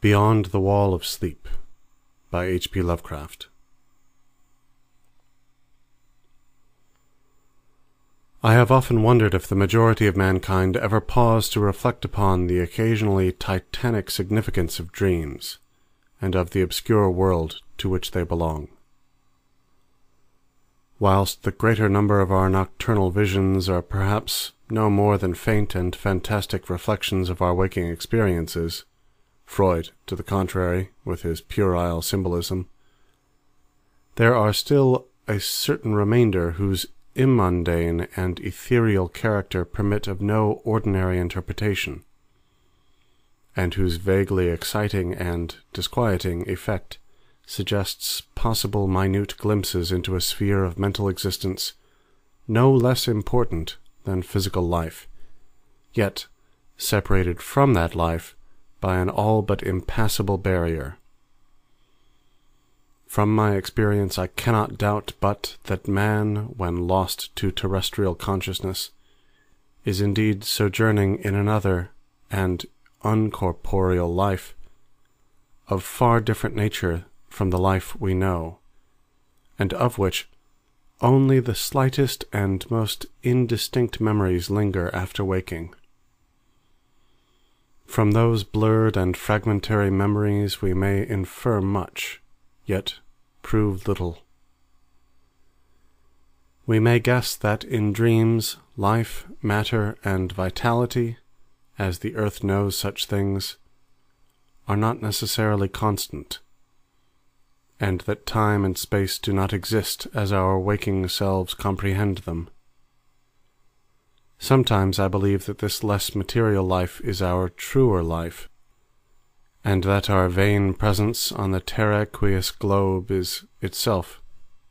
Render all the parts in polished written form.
Beyond the Wall of Sleep by H.P. Lovecraft. I have often wondered if the majority of mankind ever pause to reflect upon the occasionally titanic significance of dreams, and of the obscure world to which they belong. Whilst the greater number of our nocturnal visions are perhaps no more than faint and fantastic reflections of our waking experiences, Freud, to the contrary, with his puerile symbolism, there are still a certain remainder whose immundane and ethereal character permit of no ordinary interpretation, and whose vaguely exciting and disquieting effect suggests possible minute glimpses into a sphere of mental existence no less important than physical life, yet separated from that life by an all but impassable barrier. From my experience I cannot doubt but that man, when lost to terrestrial consciousness, is indeed sojourning in another and uncorporeal life, of far different nature from the life we know, and of which only the slightest and most indistinct memories linger after waking. From those blurred and fragmentary memories we may infer much, yet prove little. We may guess that in dreams life, matter, and vitality, as the earth knows such things, are not necessarily constant, and that time and space do not exist as our waking selves comprehend them. Sometimes I believe that this less material life is our truer life, and that our vain presence on the terraqueous globe is itself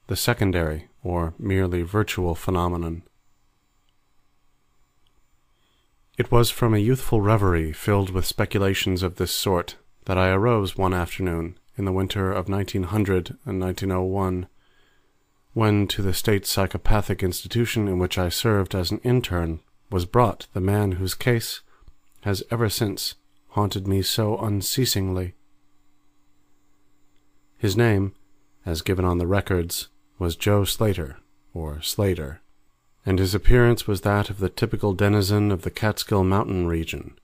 the secondary or merely virtual phenomenon. It was from a youthful reverie filled with speculations of this sort that I arose one afternoon in the winter of 1900 and 1901, when to the state psychopathic institution in which I served as an intern was brought the man whose case has ever since haunted me so unceasingly. His name, as given on the records, was Joe Slater, or Slater, and his appearance was that of the typical denizen of the Catskill Mountain region,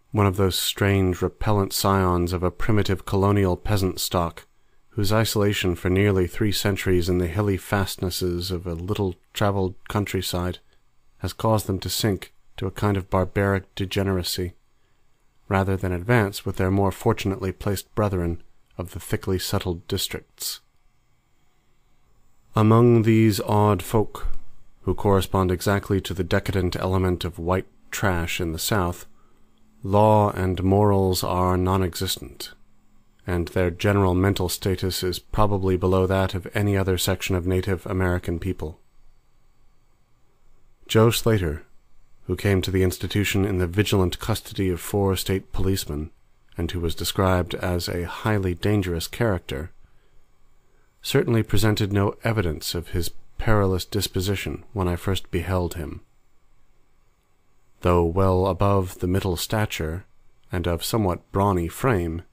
one of those strange, repellent scions of a primitive colonial peasant stock, whose isolation for nearly 3 centuries in the hilly fastnesses of a little-travelled countryside has caused them to sink to a kind of barbaric degeneracy, rather than advance with their more fortunately placed brethren of the thickly settled districts. Among these odd folk, who correspond exactly to the decadent element of white trash in the South, law and morals are non-existent, and their general mental status is probably below that of any other section of Native American people. Joe Slater, who came to the institution in the vigilant custody of 4 state policemen, and who was described as a highly dangerous character, certainly presented no evidence of his perilous disposition when I first beheld him. Though well above the middle stature, and of somewhat brawny frame,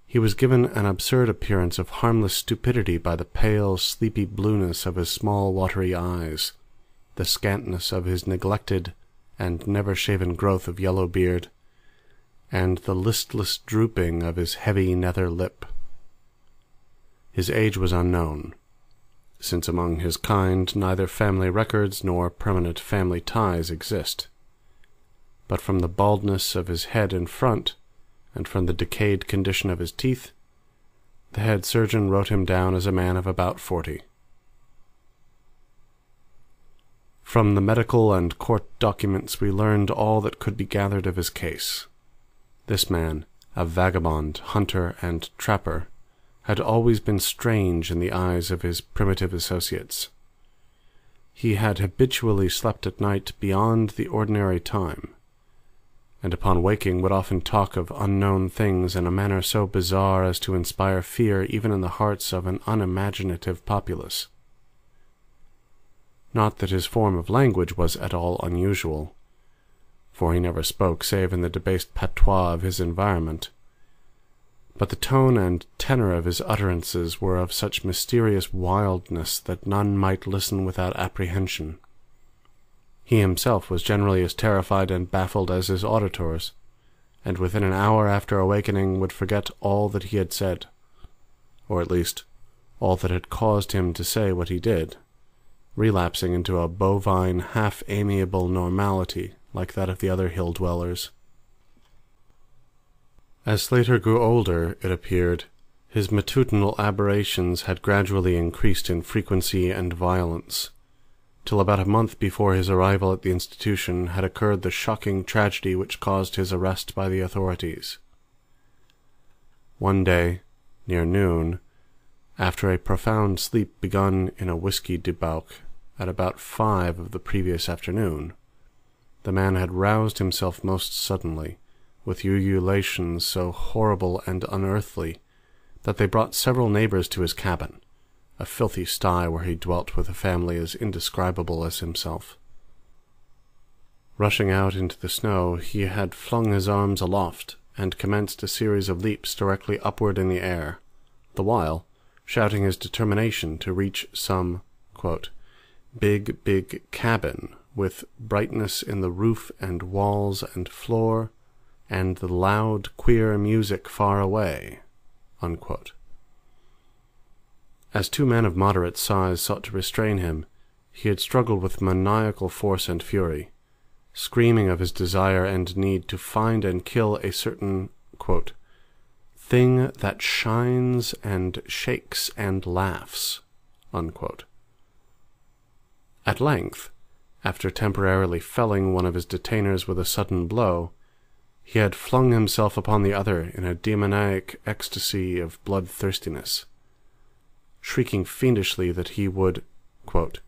he was given an absurd appearance of harmless stupidity by the pale, sleepy blueness of his small watery eyes, the scantness of his neglected and never-shaven growth of yellow beard, and the listless drooping of his heavy nether lip. His age was unknown, since among his kind neither family records nor permanent family ties exist, but from the baldness of his head in front, and from the decayed condition of his teeth, the head surgeon wrote him down as a man of about 40. From the medical and court documents we learned all that could be gathered of his case. This man, a vagabond, hunter, and trapper, had always been strange in the eyes of his primitive associates. He had habitually slept at night beyond the ordinary time, and upon waking would often talk of unknown things in a manner so bizarre as to inspire fear even in the hearts of an unimaginative populace. Not that his form of language was at all unusual, for he never spoke save in the debased patois of his environment, but the tone and tenor of his utterances were of such mysterious wildness that none might listen without apprehension. He himself was generally as terrified and baffled as his auditors, and within an hour after awakening would forget all that he had said, or at least all that had caused him to say what he did, relapsing into a bovine, half-amiable normality like that of the other hill-dwellers. As Slater grew older, it appeared, his matutinal aberrations had gradually increased in frequency and violence, till about a month before his arrival at the institution had occurred the shocking tragedy which caused his arrest by the authorities. One day, near noon, after a profound sleep begun in a whiskey debauch at about 5 of the previous afternoon, the man had roused himself most suddenly, with ululations so horrible and unearthly that they brought several neighbors to his cabin, a filthy sty where he dwelt with a family as indescribable as himself. Rushing out into the snow, he had flung his arms aloft and commenced a series of leaps directly upward in the air, the while shouting his determination to reach some, quote, big cabin with brightness in the roof and walls and floor, and the loud, queer music far away, unquote. As 2 men of moderate size sought to restrain him, he had struggled with maniacal force and fury, screaming of his desire and need to find and kill a certain, quote, thing that shines and shakes and laughs, unquote. At length, after temporarily felling one of his detainers with a sudden blow, he had flung himself upon the other in a demoniac ecstasy of bloodthirstiness, shrieking fiendishly that he would, quote,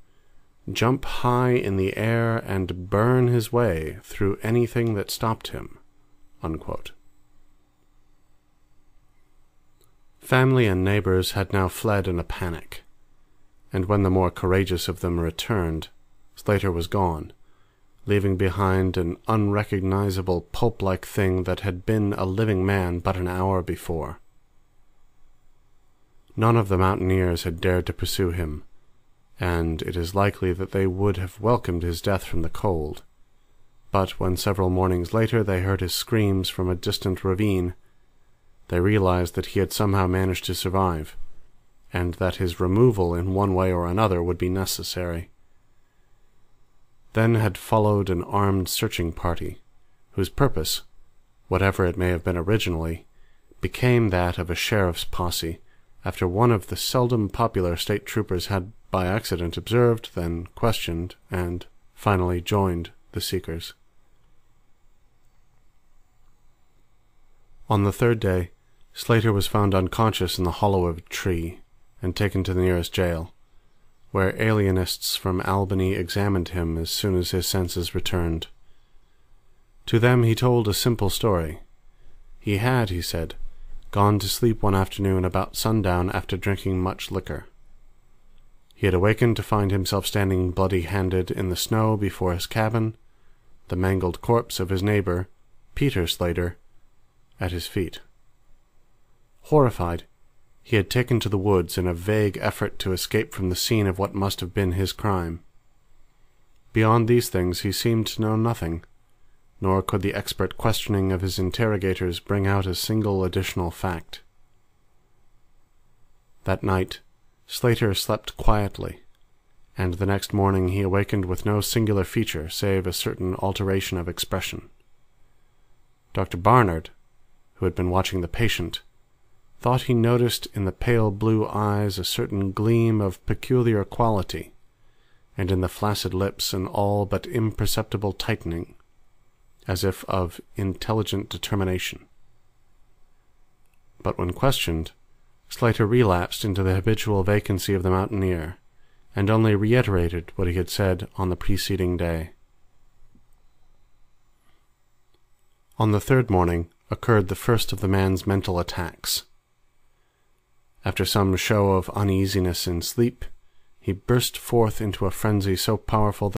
jump high in the air and burn his way through anything that stopped him, unquote. Family and neighbors had now fled in a panic, and when the more courageous of them returned, Slater was gone, leaving behind an unrecognizable pulp-like thing that had been a living man but an hour before. None of the mountaineers had dared to pursue him, and it is likely that they would have welcomed his death from the cold. But when several mornings later they heard his screams from a distant ravine, they realized that he had somehow managed to survive, and that his removal in one way or another would be necessary. Then had followed an armed searching party, whose purpose, whatever it may have been originally, became that of a sheriff's posse, after one of the seldom popular state troopers had by accident observed, then questioned, and finally joined the seekers. On the 3rd day, Slater was found unconscious in the hollow of a tree, and taken to the nearest jail, where alienists from Albany examined him as soon as his senses returned. To them he told a simple story. He had, he said, gone to sleep one afternoon about sundown after drinking much liquor. He had awakened to find himself standing bloody-handed in the snow before his cabin, the mangled corpse of his neighbor, Peter Slater, at his feet. Horrified, he had taken to the woods in a vague effort to escape from the scene of what must have been his crime. Beyond these things he seemed to know nothing, nor could the expert questioning of his interrogators bring out a single additional fact. That night, Slater slept quietly, and the next morning he awakened with no singular feature save a certain alteration of expression. Dr. Barnard, who had been watching the patient, thought he noticed in the pale blue eyes a certain gleam of peculiar quality, and in the flaccid lips an all but imperceptible tightening, as if of intelligent determination. But when questioned, Slater relapsed into the habitual vacancy of the mountaineer, and only reiterated what he had said on the preceding day. On the 3rd morning occurred the first of the man's mental attacks. After some show of uneasiness in sleep, he burst forth into a frenzy so powerful